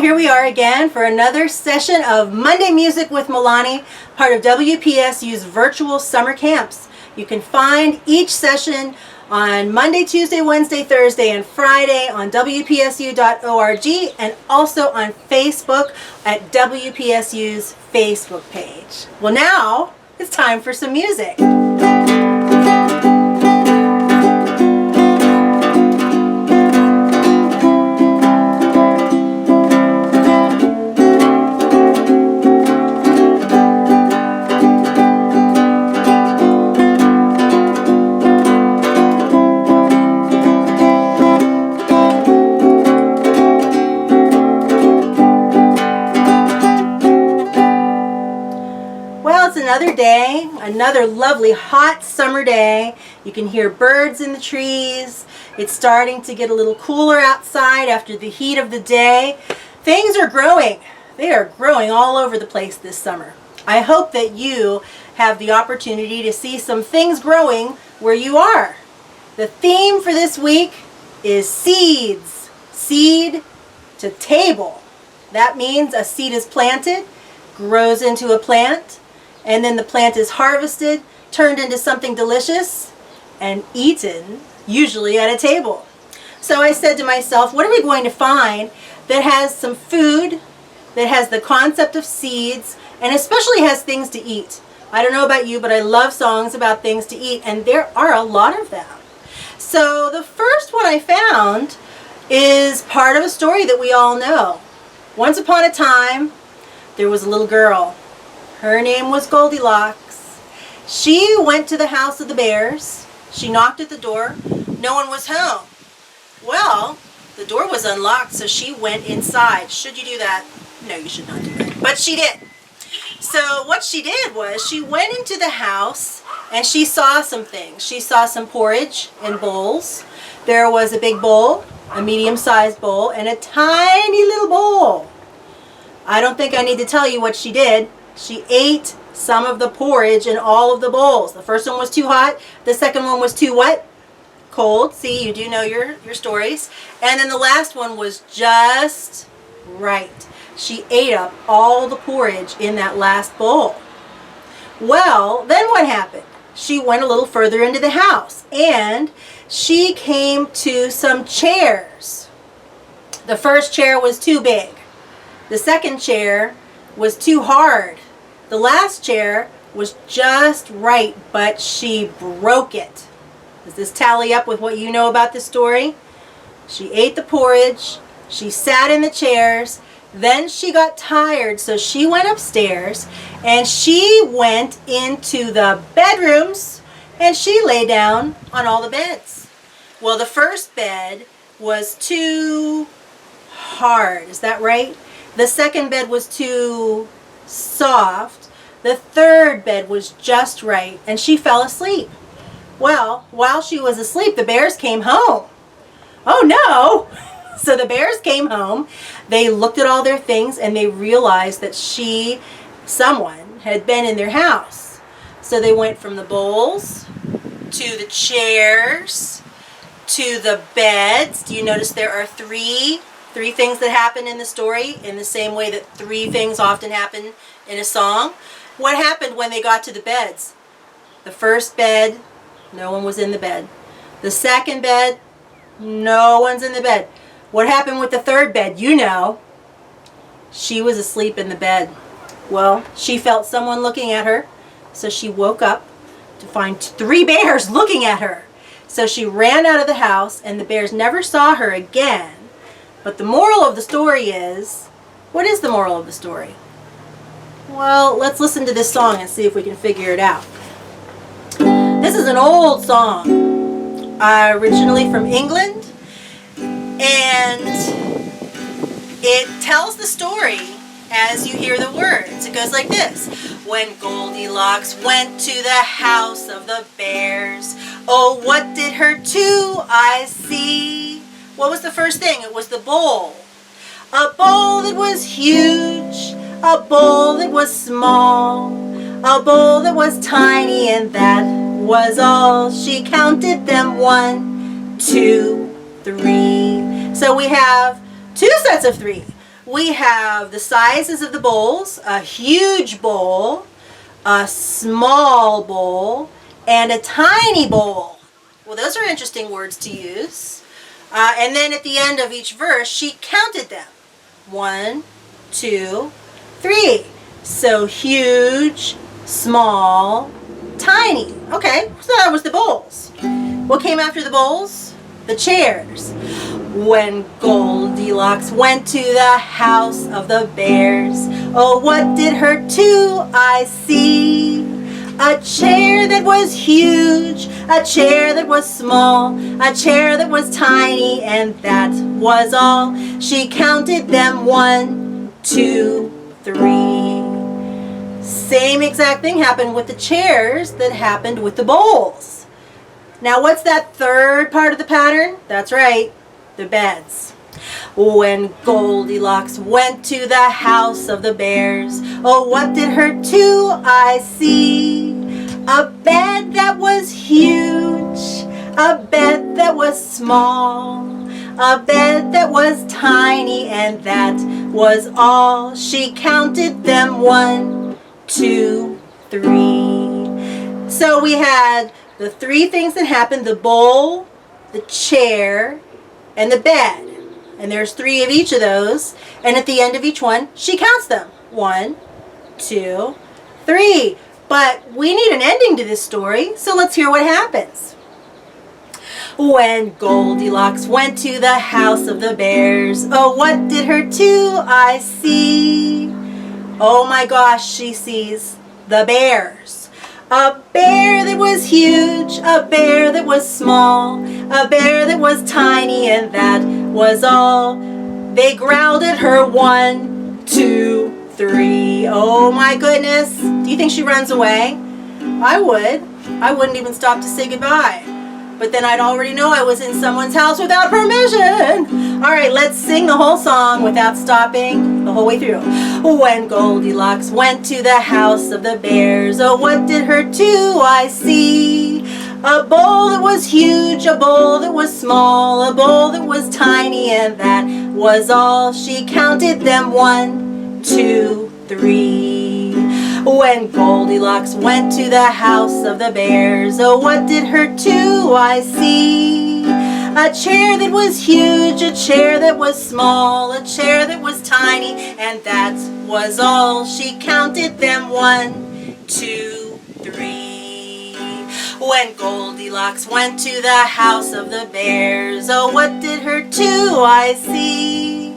here we are again for another session of Monday Music with Milani, part of WPSU's Virtual Summer Camps. You can find each session on Monday, Tuesday, Wednesday, Thursday, and Friday on WPSU.org and also on Facebook at WPSU's Facebook page. Well, now it's time for some music. Well, it's another day, another lovely hot summer day. You can hear birds in the trees. It's starting to get a little cooler outside after the heat of the day. Things are growing. They are growing all over the place this summer. I hope that you have the opportunity to see some things growing where you are. The theme for this week is seeds. Seed to table. That means a seed is planted, grows into a plant, and then the plant is harvested, turned into something delicious, and eaten, usually at a table. So I said to myself, what are we going to find that has some food, that has the concept of seeds, and especially has things to eat? I don't know about you, but I love songs about things to eat, and there are a lot of them. So the first one I found is part of a story that we all know. Once upon a time, there was a little girl. Her name was Goldilocks. She went to the house of the bears. She knocked at the door. No one was home. Well, the door was unlocked, so she went inside. Should you do that? No, you should not do that. But she did. So what she did was she went into the house and she saw some things. She saw some porridge in bowls. There was a big bowl, a medium-sized bowl, and a tiny little bowl. I don't think I need to tell you what she did. She ate some of the porridge in all of the bowls. The first one was too hot. The second one was too what? Cold. See, you do know your stories. And then the last one was just right. She ate up all the porridge in that last bowl. Well, then what happened? She went a little further into the house and she came to some chairs. The first chair was too big. The second chair was too hard. The last chair was just right, but she broke it. Does this tally up with what you know about this story? She ate the porridge, she sat in the chairs, then she got tired, so she went upstairs and she went into the bedrooms and she lay down on all the beds. Well, the first bed was too hard, is that right? The second bed was too soft. The third bed was just right, and she fell asleep. Well, while she was asleep, the bears came home. Oh no! So the bears came home. They looked at all their things, and they realized that someone had been in their house. So they went from the bowls to the chairs to the beds. Do you notice there are three things that happen in the story in the same way that three things often happen in a song? What happened when they got to the beds? The first bed, no one was in the bed. The second bed, no one's in the bed. What happened with the third bed? You know. She was asleep in the bed. Well, she felt someone looking at her, so she woke up to find three bears looking at her. So she ran out of the house, and the bears never saw her again. But the moral of the story is, what is the moral of the story? Well, let's listen to this song and see if we can figure it out. This is an old song, originally from England, and it tells the story as you hear the words. It goes like this. When Goldilocks went to the house of the bears, oh, what did her two eyes see? What was the first thing? It was the bowl. A bowl that was huge, a bowl that was small, a bowl that was tiny, and that was all. She counted them 1, 2, 3. So we have two sets of 3. we have the sizes of the bowls, a huge bowl, a small bowl, and a tiny bowl. Well, those are interesting words to use. And then at the end of each verse, she counted them. 1, 2, 3. So huge, small, tiny. Okay, so that was the bowls. What came after the bowls? The chairs. When Goldilocks went to the house of the bears, oh, what did her two eyes see? A chair that was huge, a chair that was small, a chair that was tiny, and that was all. She counted them 1, 2, 3. Same exact thing happened with the chairs that happened with the bowls. Now what's that third part of the pattern? That's right, the beds. When Goldilocks went to the house of the bears, oh, what did her two eyes see? A bed that was huge, a bed that was small, a bed that was tiny, and that was all. She counted them 1, 2, 3. So we had the 3 things that happened: the bowl, the chair, and the bed. And there's 3 of each of those. And at the end of each one, she counts them. 1, 2, 3. But we need an ending to this story, so let's hear what happens. When Goldilocks went to the house of the bears, oh, what did her two eyes see? Oh my gosh, she sees the bears. A bear that was huge, a bear that was small, a bear that was tiny, and that was all. They growled at her 1, 2, 3. Oh my goodness. Do you think she runs away? I would. I wouldn't even stop to say goodbye. But then I'd already know I was in someone's house without permission. All right, let's sing the whole song without stopping the whole way through. When Goldilocks went to the house of the bears, oh, what did her two eyes see? A bowl that was huge, a bowl that was small, a bowl that was tiny, and that was all. She counted them 1, 2, 3. When Goldilocks went to the house of the bears, oh, what did her two eyes see? A chair that was huge, a chair that was small, a chair that was tiny, and that was all. She counted them 1, 2, 3. When Goldilocks went to the house of the bears, oh, what did her two eyes see?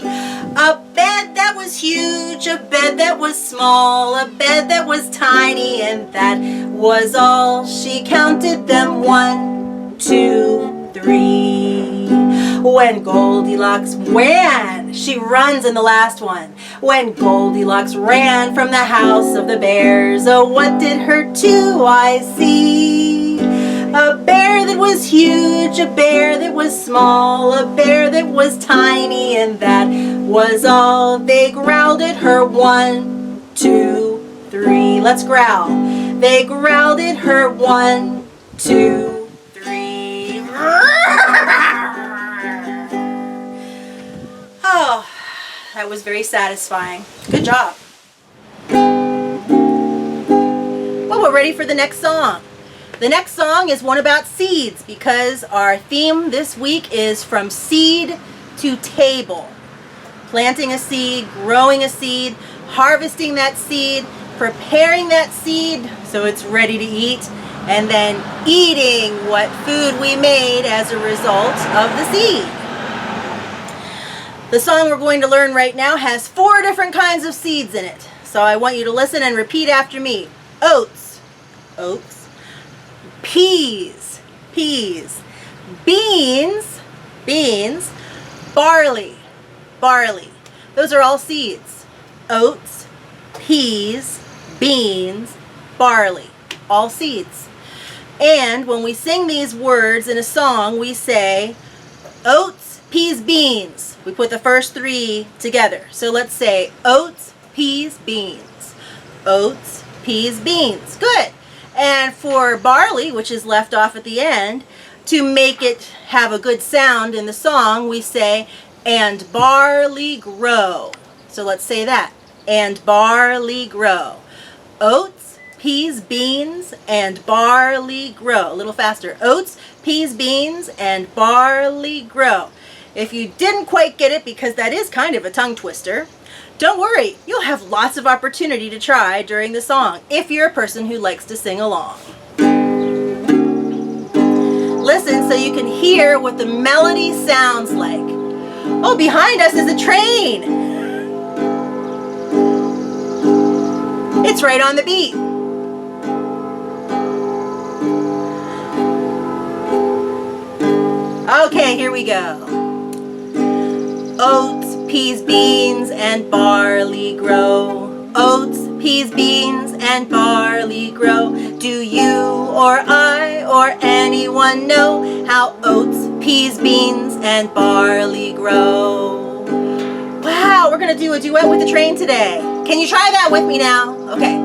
A bed that was huge, a bed that was small, a bed that was tiny, and that was all. She counted them 1, 2, 3. When Goldilocks ran, she runs in the last one. When Goldilocks ran from the house of the bears, oh, what did her two eyes see? A bear that was huge, a bear that was small, a bear that was tiny, and that was all. They growled at her 1, 2, 3. Let's growl. They growled at her 1, 2, 3. Oh, that was very satisfying. Good job. Well, we're ready for the next song. The next song is one about seeds, because our theme this week is from seed to table. Planting a seed, growing a seed, harvesting that seed, preparing that seed so it's ready to eat, and then eating what food we made as a result of the seed. The song we're going to learn right now has 4 different kinds of seeds in it. So I want you to listen and repeat after me. Oats, oats. Peas, peas. Beans, beans. Barley, barley. Those are all seeds. Oats, peas, beans, barley. All seeds. And when we sing these words in a song, we say oats, peas, beans. We put the first 3 together. So let's say oats, peas, beans. Oats, peas, beans. Good. And for barley, which is left off at the end, to make it have a good sound in the song, we say, and barley grow. So let's say that. And barley grow. Oats, peas, beans, and barley grow. A little faster. Oats, peas, beans, and barley grow. If you didn't quite get it, because that is kind of a tongue twister, don't worry. You'll have lots of opportunity to try during the song if you're a person who likes to sing along. Listen so you can hear what the melody sounds like. Oh, behind us is a train. It's right on the beat. Okay, here we go. Oats, peas, beans, and barley grow. Oats, peas, beans, and barley grow. Do you or I or anyone know how oats, peas, beans, and barley grow? Wow, we're gonna do a duet with the train today. Can you try that with me now? Okay.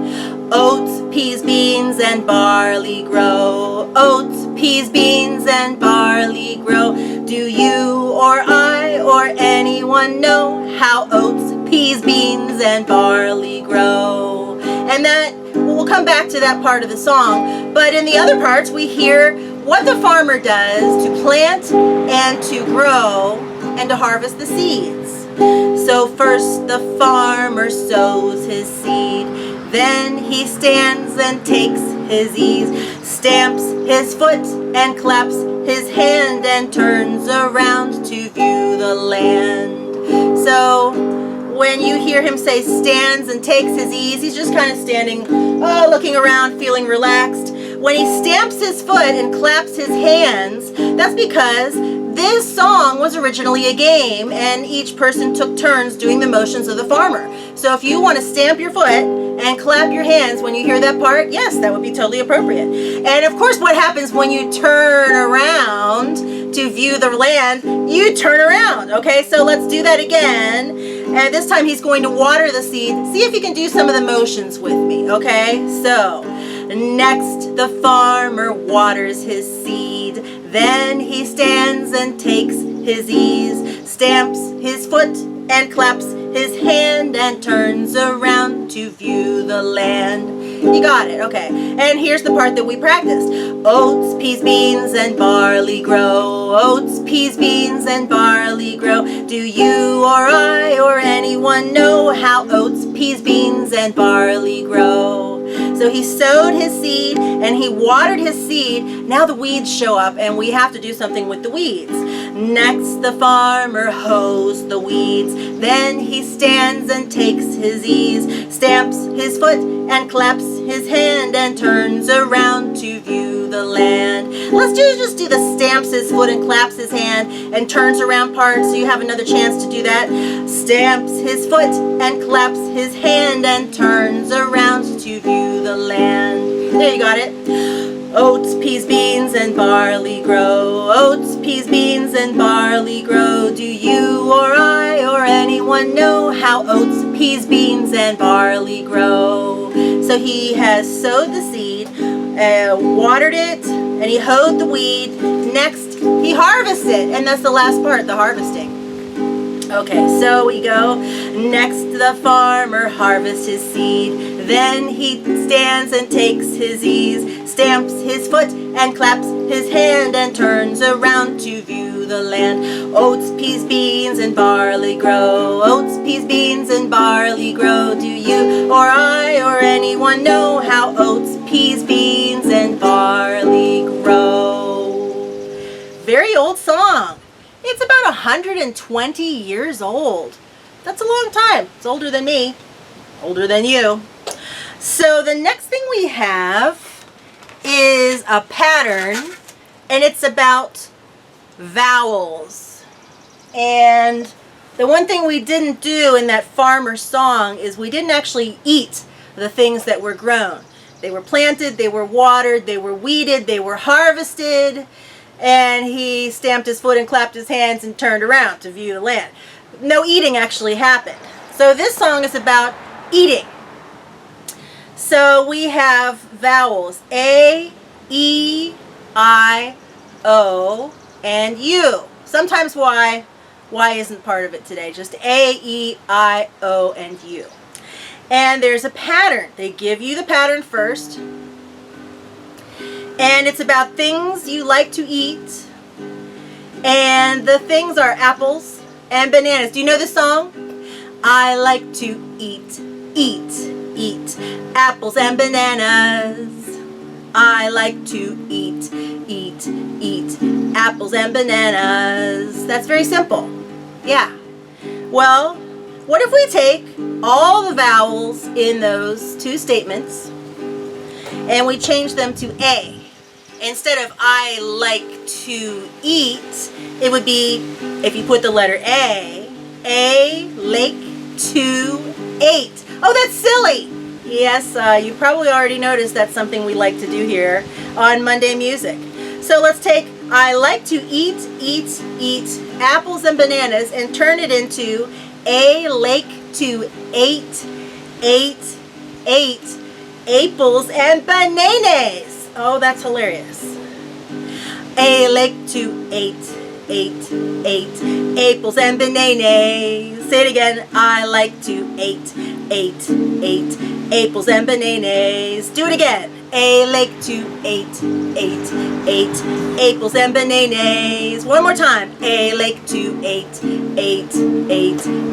Oats, peas, beans, and barley grow. Oats, peas, beans, and barley grow. Do you or I or anyone know how oats, peas, beans, and barley grow? And that, we'll come back to that part of the song, but in the other parts we hear what the farmer does to plant and to grow and to harvest the seeds. So first the farmer sows his seed, then he stands and takes his ease, stamps his foot and claps his hand and turns around to view the land. So when you hear him say stands and takes his ease, he's just kind of standing, looking around, feeling relaxed. When he stamps his foot and claps his hands, that's because this song was originally a game and each person took turns doing the motions of the farmer. So if you want to stamp your foot and clap your hands when you hear that part, yes, that would be totally appropriate. And of course, what happens when you turn around to view the land? You turn around, okay? So let's do that again. And this time he's going to water the seed. See if you can do some of the motions with me, okay? So next the farmer waters his seed, then he stands and takes his ease, stamps his foot and claps his hand and turns around to view the land. You got it, okay. And here's the part that we practiced. Oats, peas, beans, and barley grow. Oats, peas, beans, and barley grow. Do you or I or anyone know how oats, peas, beans, and barley grow? So he sowed his seed and he watered his seed. Now the weeds show up and we have to do something with the weeds. Next the farmer hoes the weeds, then he stands and takes his ease, stamps his foot and claps his hand and turns around to view the land. Let's just do the stamps his foot and claps his hand and turns around part so you have another chance to do that. Stamps his foot and claps his hand and turns around to view the land. There, you got it. Oats, peas, beans, and barley grow. Oats, peas, beans, and barley grow. Do you or I or anyone know how oats, peas, beans, and barley grow? So he has sowed the seed, watered it, and he hoed the weed. Next, he harvests it, and that's the last part, the harvesting. Okay, so we go. Next, the farmer harvests his seed. Then he stands and takes his ease, stamps his foot and claps his hand and turns around to view the land. Oats, peas, beans, and barley grow. Oats, peas, beans, and barley grow. Do you or I or anyone know how oats, peas, beans, and barley grow? Very old song. It's about 120 years old. That's a long time. It's older than me, older than you. So the next thing we have is a pattern, and it's about vowels. And the one thing we didn't do in that farmer song is we didn't actually eat the things that were grown. They were planted, they were watered, they were weeded, they were harvested, and he stamped his foot and clapped his hands and turned around to view the land. No eating actually happened. So this song is about eating. So we have vowels A, E, I, O, and U. Sometimes Y, Y isn't part of it today. Just A, E, I, O, and U. And there's a pattern. They give you the pattern first. And it's about things you like to eat. And the things are apples and bananas. Do you know the song? I like to eat apples and bananas. I like to eat apples and bananas. That's very simple. Yeah. Well, what if we take all the vowels in those two statements and we change them to A? Instead of I like to eat, it would be, if you put the letter A lake to ate. Oh, that's silly. Yes, you probably already noticed that's something we like to do here on Monday Music. So let's take I like to eat apples and bananas and turn it into A lake to ate apples and bananas. Oh, that's hilarious. A lake to ate apples and bananas. Say it again. I like to ate apples and bananas. Do it again. A lake to ate apples and bananas. One more time. A lake to ate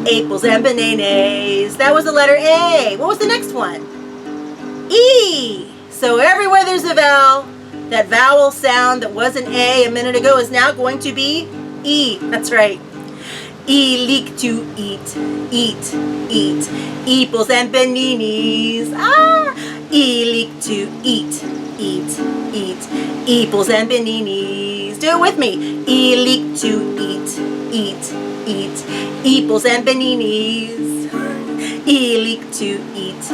apples and bananas. That was the letter A. What was the next one? E. So everywhere there's a vowel, that vowel sound that was an A minute ago is now going to be E. That's right. E leak to eat apples and bananas. E leak to eat apples and bananas. Do it with me. E leak to eat apples and bananas. E leak to eat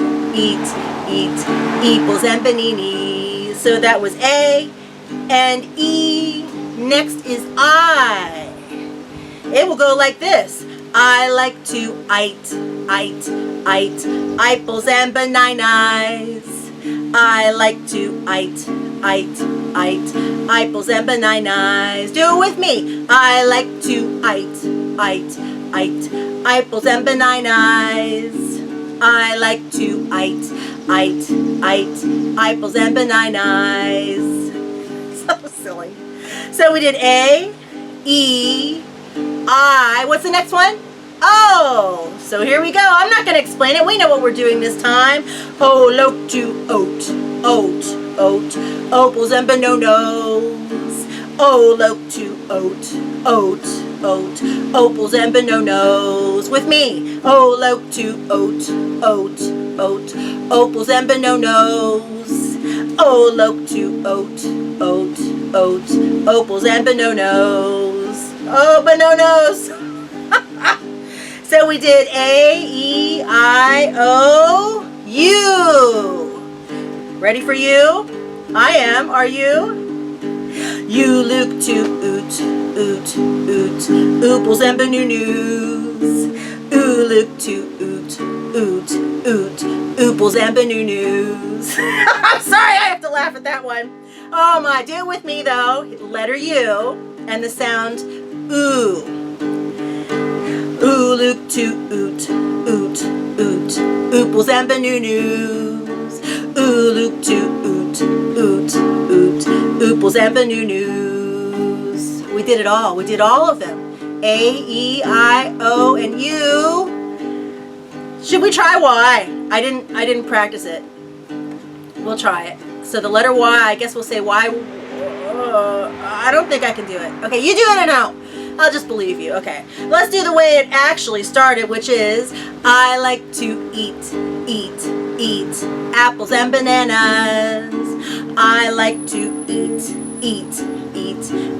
apples and bananas. So that was A and E. Next is I. It will go like this. I like to eat apples and bananas. I like to eat apples and bananas. Do it with me. I like to eat apples and bananas. I like to eat apples and bananas. So silly. So we did A, E, I. What's the next one? Oh, so here we go. I'm not going to explain it. We know what we're doing this time. Oh, look to oat, opals and bananas. Oh, look to oat, opals and bananas. With me. Oh, look to oat, opals and bananas. Oh, look to oat, opals and bananas. Oh, bananas. So we did A, E, I, O, U. Ready for you? I am. Are you? You look to ooples and bananas. Ooh, look to ooples and bananas. I'm sorry, I have to laugh at that one. Oh my, do it with me though. Letter U and the sound ooh. Ooh, look to ooples and bananas. Ooh, look to ooples and bananas. We did it all. We did all of them. A, E, I, O, and U. Should we try Y? I didn't practice it. We'll try it. So the letter Y, I guess we'll say Y. I don't think I can do it. Okay, you do it or no? I'll just believe you. Okay, let's do the way it actually started, which is I like to eat apples and bananas. I like to eat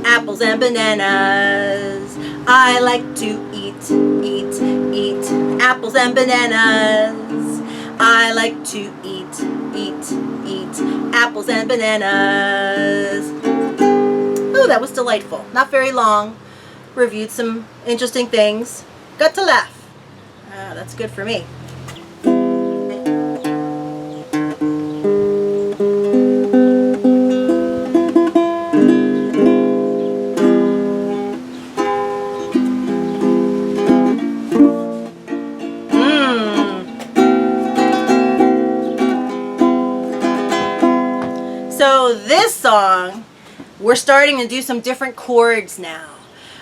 apples and bananas. I like to eat apples and bananas. I like to eat apples and bananas. Oh, that was delightful. Not very long. Reviewed some interesting things. Got to laugh. That's good for me. song, we're starting to do some different chords now.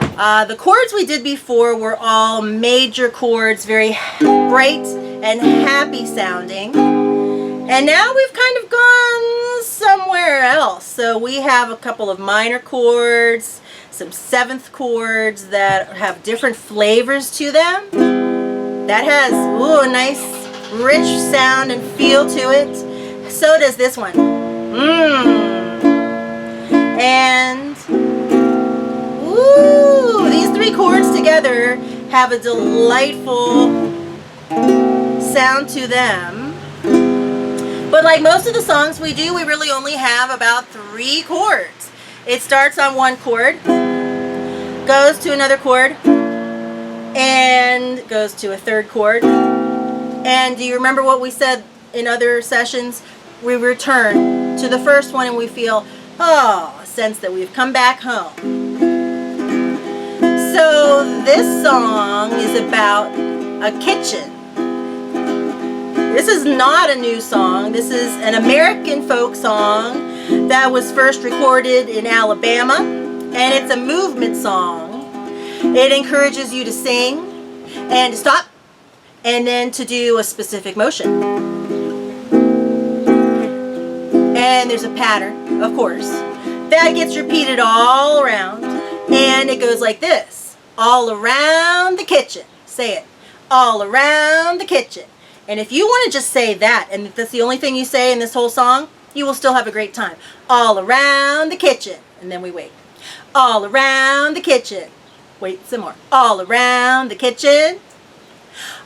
The chords we did before were all major chords, very bright and happy sounding. And now we've kind of gone somewhere else. So we have a couple of minor chords, some seventh chords that have different flavors to them. That has a nice rich sound and feel to it. So does this one. And these three chords together have a delightful sound to them. But like most of the songs we do, we really only have about 3 chords. It starts on one chord, goes to another chord, and goes to a third chord. And do you remember what we said in other sessions? We return to the first one and we feel, a sense that we've come back home. So this song is about a kitchen. This is not a new song. This is an American folk song that was first recorded in Alabama, and it's a movement song. It encourages you to sing and to stop and then to do a specific motion. And there's a pattern, of course, that gets repeated all around, and it goes like this. All around the kitchen. Say it. All around the kitchen. And if you want to just say that, and if that's the only thing you say in this whole song, you will still have a great time. All around the kitchen. And then we wait. All around the kitchen. Wait some more. All around the kitchen.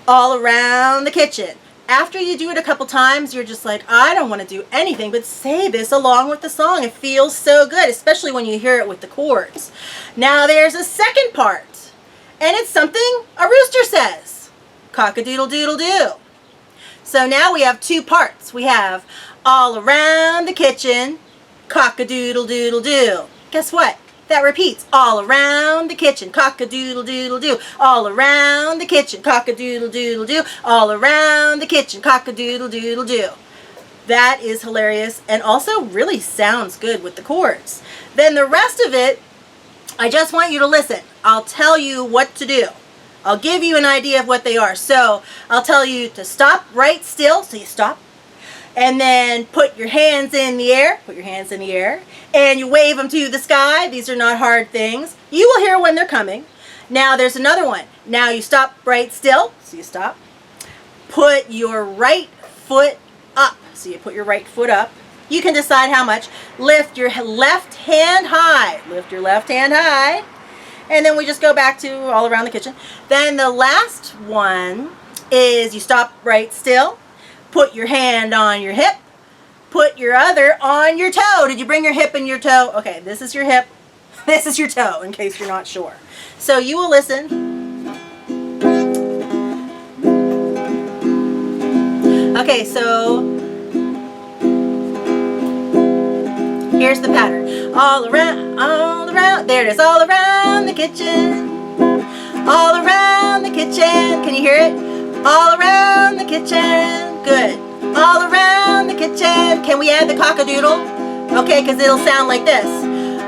All around the kitchen. After you do it a couple times, you're just like, I don't want to do anything but say this along with the song. It feels so good, especially when you hear it with the chords. Now there's a second part, and it's something a rooster says. Cock-a-doodle-doodle-doo. So now we have 2 parts. We have all around the kitchen, cock-a-doodle-doodle-doo. Guess what? That repeats. All around the kitchen, cock-a-doodle-doodle-doo. All around the kitchen, cock-a-doodle-doodle-doo. All around the kitchen, cock-a-doodle-doodle-doo. That is hilarious and also really sounds good with the chords. Then the rest of it, I just want you to listen. I'll tell you what to do. I'll give you an idea of what they are. So I'll tell you to stop right still. So you stop. And then put your hands in the air. Put your hands in the air. And you wave them to the sky. These are not hard things. You will hear when they're coming. Now there's another one. Now you stop right still. So you stop. Put your right foot up. So you put your right foot up. You can decide how much. Lift your left hand high. Lift your left hand high. And then we just go back to all around the kitchen. Then the last one is you stop right still. Put your hand on your hip. Put your other on your toe. Did you bring your hip and your toe? Okay, this is your hip. This is your toe, in case you're not sure. So you will listen. Okay, so here's the pattern. All around, there it is. All around the kitchen. All around the kitchen. Can you hear it? All around the kitchen. Good. All around the kitchen. Can we add the cock-a-doodle? Okay, because it'll sound like this.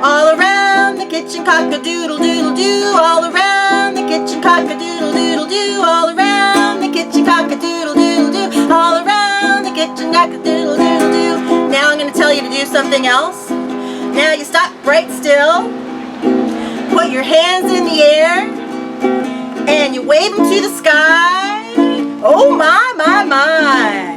All around the kitchen, cock-a-doodle-doodle-doo. All around the kitchen, cock-a-doodle-doodle-doo. All around the kitchen, cock-a-doodle-doodle-doo. All around the kitchen, cock-a-doodle-doodle-doo. Now I'm going to tell you to do something else. Now you stop right still. Put your hands in the air. And you wave them to the sky. Oh my, my, my.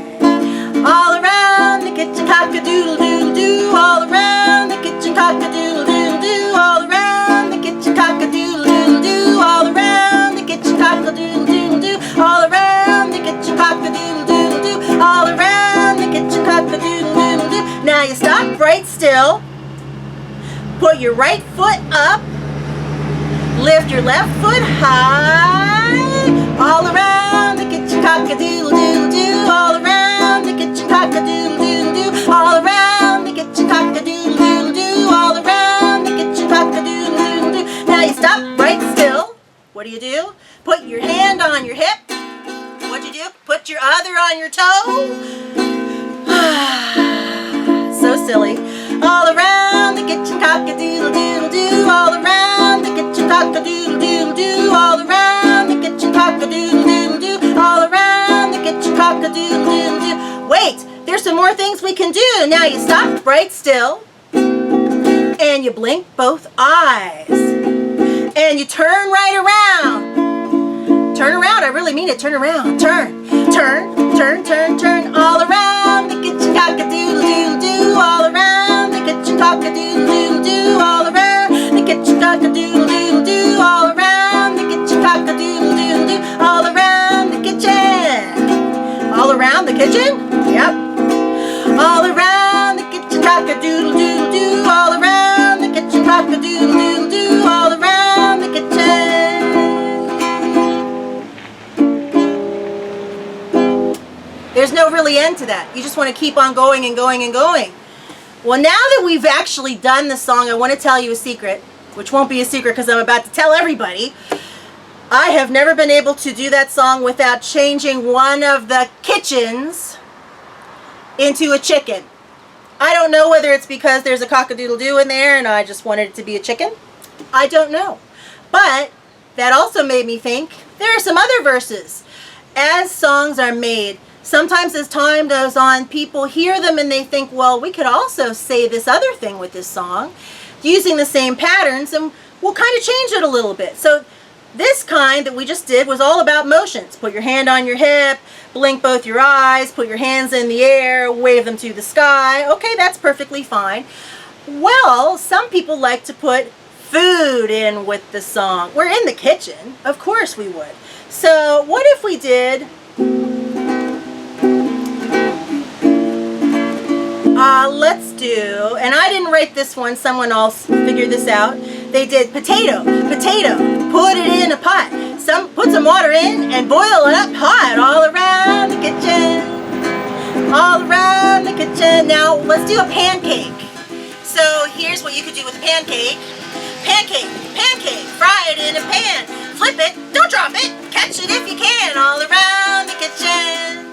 All around the kitchen, cock-a-doodle-doodle-doo. All around the kitchen, cock-a-doodle-doodle-doo. All around the kitchen, cock-a-doodle-doodle-doo. All around the kitchen, cock-a-doodle-doodle-doo. All around the kitchen, cock-a-doodle-doodle-doo. All around the kitchen, cock-a-doodle-doodle-doo. Now you stop right still. Put your right foot up. Lift your left foot high. All around the kitchen, cock-a-doodle-doodle-doo. All around the kitchen, cock-a-doodle-doodle-doo. All around the kitchen, cock-a-doodle-doodle-doo. All around the kitchen, cock-a-doodle-doodle-doo. Now you stop right still. What do? Put your hand on your hip. What'd you do? Put your other on your toe. So silly. All around cock-a-doodle-doodle-doo, all around the kitchen, cock-a-doodle-doodle-doo, all around the kitchen, cock-a-doodle-doodle-doo, all around the kitchen, cock-a-doodle-doodle-doo. Wait, there's some more things we can do. Now you stop right still, and you blink both eyes, and you turn right around. Turn around, I really mean it, turn around. Turn, turn, turn, turn, turn, all around the kitchen, cock-a-doodle-doodle-doo, all around the kitchen, cock-a-doodle-doodle-doo, all around the kitchen, cock-a-doodle-doodle-doo, all around the kitchen, cock-a-doodle-doodle-doo, all around the kitchen. All around the kitchen? Yep. All around the kitchen, cock-a-doodle-doodle-doo, all around the kitchen, cock-a-doodle-doodle-doo, all around the kitchen. There's no really end to that. You just want to keep on going and going and going. Well, now that we've actually done the song, I want to tell you a secret, which won't be a secret because I'm about to tell everybody. I have never been able to do that song without changing one of the kitchens into a chicken. I don't know whether it's because there's a cock-a-doodle-doo in there and I just wanted it to be a chicken. I don't know. But that also made me think there are some other verses. As songs are made, sometimes as time goes on, people hear them and they think, well, we could also say this other thing with this song using the same patterns, and we'll kind of change it a little bit. So this kind that we just did was all about motions. Put your hand on your hip, blink both your eyes, put your hands in the air, wave them to the sky. Okay, that's perfectly fine. Well, some people like to put food in with the song. We're in the kitchen. Of course we would. So what if we did... let's do, and I didn't write this one, someone else figured this out. They did potato, potato, put it in a pot. Put some water in and boil it up hot all around the kitchen. All around the kitchen. Now let's do a pancake. So here's what you could do with a pancake. Pancake, pancake, fry it in a pan. Flip it, don't drop it, catch it if you can. All around the kitchen.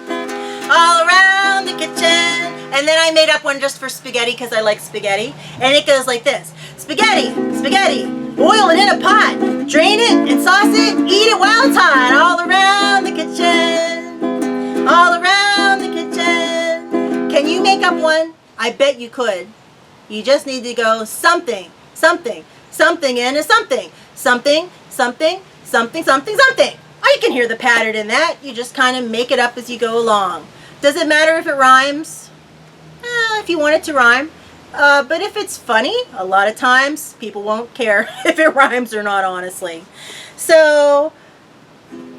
All around the kitchen. And then I made up one just for spaghetti because I like spaghetti. And it goes like this. Spaghetti, spaghetti, boil it in a pot. Drain it and sauce it, eat it while it's hot. All around the kitchen. All around the kitchen. Can you make up one? I bet you could. You just need to go something, something, something in a something. Something, something, something, something, something. Or you can hear the pattern in that. You just kind of make it up as you go along. Does it matter if it rhymes? If you want it to rhyme. But if it's funny, a lot of times people won't care if it rhymes or not, honestly. So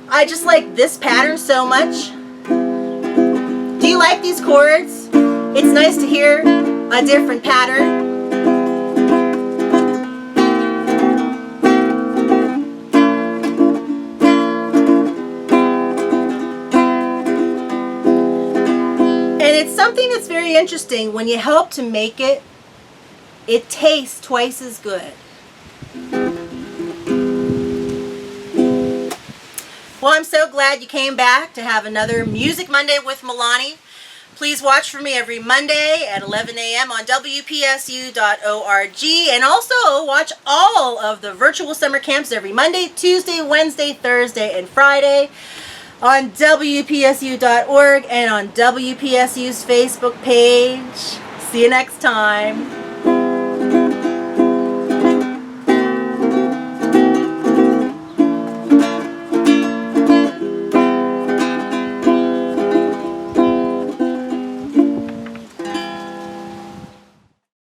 I just like this pattern so much. Do you like these chords? It's nice to hear a different pattern. And it's something that's very interesting. When you help to make it, it tastes twice as good. Well, I'm so glad you came back to have another Music Monday with Milani. Please watch for me every Monday at 11 a.m. on WPSU.org, and also watch all of the virtual summer camps every Monday, Tuesday, Wednesday, Thursday, and Friday on WPSU.org and on WPSU's Facebook page. See you next time.